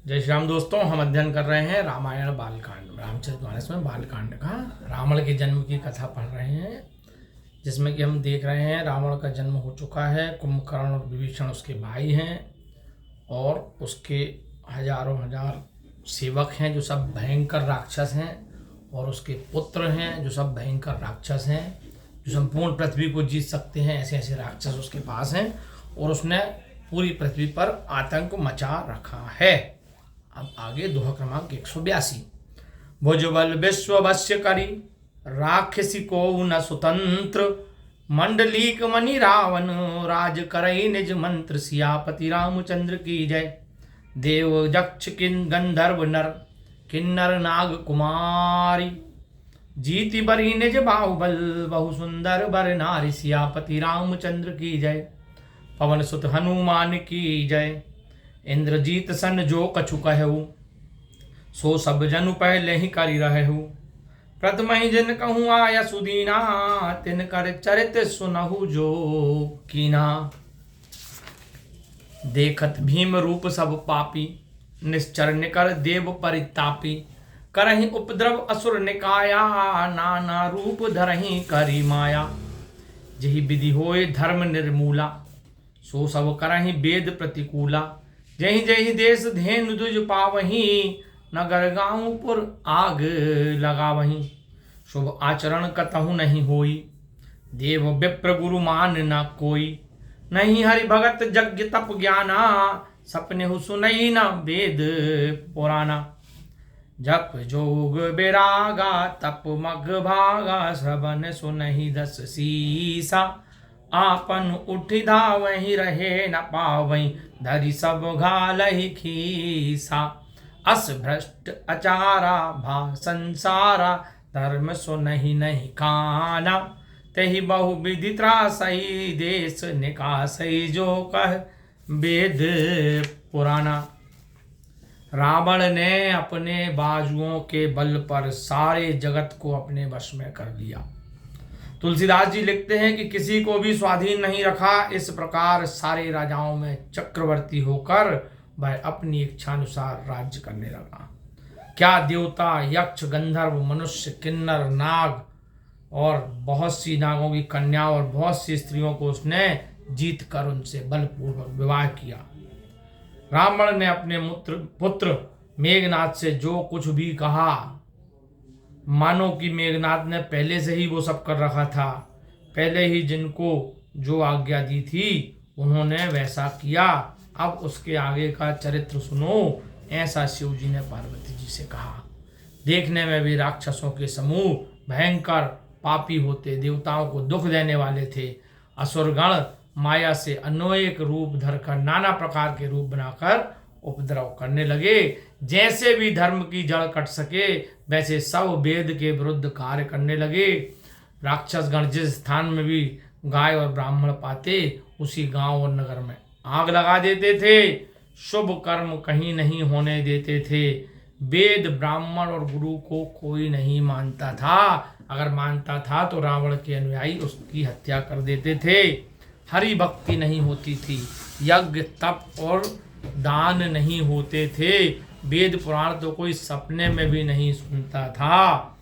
जय श्री राम दोस्तों, हम अध्ययन कर रहे हैं रामायण बालकांड रामचरितमानस में बालकांड का रावण के जन्म की कथा पढ़ रहे हैं, जिसमें कि हम देख रहे हैं रावण का जन्म हो चुका है। कुंभकर्ण और विभीषण उसके भाई हैं और उसके हजारों हजार सेवक हैं जो सब भयंकर राक्षस हैं, और उसके पुत्र हैं जो सब भयंकर राक्षस हैं, जो संपूर्ण पृथ्वी को जीत सकते हैं। ऐसे ऐसे राक्षस उसके पास हैं और उसने पूरी पृथ्वी पर आतंक मचा रखा है। अब आगे दोहा क्रमांक 182। भुजबल विश्ववश्य करी राक्षसी को न स्वतंत्र, मंडलीक मणि रावण राज करई निज मंत्र। सियापति रामचंद्र की जय। देव यक्ष किन गंधर्व नर किन्नर नाग कुमारी, जीति बरी निज बाहुबल बहु सुंदर बर नारी। सियापति रामचंद्र की जय। पवन सुत हनुमान की जय। इंद्रजीत सन जो कछु कहू, सो सब जनु पहले ही करी रहू। प्रथम ही जिन कहूँ आया सुदीना, तिन कर चरित सुनहु जो कीना। देखत भीम रूप सब पापी, निश्चर निकर देव परितापी। करहि उपद्रव असुर निकाया, नाना रूप धरहि करी माया। जहि विधि होय धर्म निर्मूला, सो सब करहि वेद प्रतिकूला। जहि जहि देश धेनु दुज पावहीं, नगर गाँव पुर आग लगावहीं। शुभ आचरण कतहु नहीं होई, देव विप्र गुरु मान न कोई। नहीं हरि भगत यज्ञ तप ज्ञाना, सपने हु सुनई न वेद पुराना। जप जोग बेरागा तप मग भागा, श्रवण सुनहि दस सीसा। आपन उठि धावहि रहे न पावहीं, धरि सब घालहि खीसा। अस भ्रष्ट अचारा भा संसारा, धर्म सुनहि नहीं काना। तेहि बहु विधि त्रासई, देश निकासई जो कह वेद पुराना। रावण ने अपने बाजुओं के बल पर सारे जगत को अपने वश में कर लिया। तुलसीदास जी लिखते हैं कि किसी को भी स्वाधीन नहीं रखा। इस प्रकार सारे राजाओं में चक्रवर्ती होकर वह अपनी इच्छानुसार राज्य करने लगा। क्या देवता, यक्ष, गंधर्व, मनुष्य, किन्नर, नाग और बहुत सी नागों की कन्या और बहुत सी स्त्रियों को उसने जीत कर उनसे बलपूर्वक विवाह किया। रावण ने अपने पुत्र मेघनाथ से जो कुछ भी कहा, मानो कि मेघनाथ ने पहले से ही वो सब कर रखा था। पहले ही जिनको जो आज्ञा दी थी उन्होंने वैसा किया। अब उसके आगे का चरित्र सुनो, ऐसा शिव जी ने पार्वती जी से कहा। देखने में भी राक्षसों के समूह भयंकर पापी होते, देवताओं को दुख देने वाले थे। असुरगण माया से अनेक रूप धरकर, नाना प्रकार के रूप बनाकर उपद्रव करने लगे। जैसे भी धर्म की जड़ कट सके वैसे सब वेद के विरुद्ध कार्य करने लगे। राक्षस गण जिस स्थान में भी गाय और ब्राह्मण पाते, उसी गांव और नगर में आग लगा देते थे। शुभ कर्म कहीं नहीं होने देते थे। वेद, ब्राह्मण और गुरु को कोई नहीं मानता था। अगर मानता था तो रावण के अनुयायी उसकी हत्या कर देते थे। हरि भक्ति नहीं होती थी, यज्ञ तप और दान नहीं होते थे। वेद पुराण तो कोई सपने में भी नहीं सुनता था।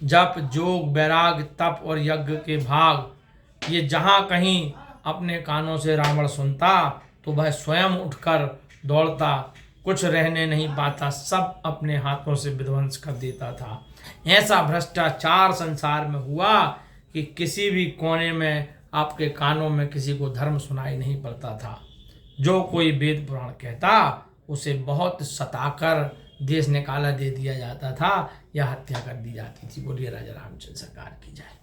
जप जोग वैराग तप और यज्ञ के भाग ये जहाँ कहीं अपने कानों से रावण सुनता तो वह स्वयं उठकर दौड़ता, कुछ रहने नहीं पाता, सब अपने हाथों से विध्वंस कर देता था। ऐसा भ्रष्टाचार संसार में हुआ कि किसी भी कोने में आपके कानों में किसी को धर्म सुनाई नहीं पड़ता था। जो कोई वेद पुराण कहता उसे बहुत सताकर देश निकाला दे दिया जाता था या हत्या कर दी जाती थी। बोलिए राजा रामचंद्र सरकार की जय।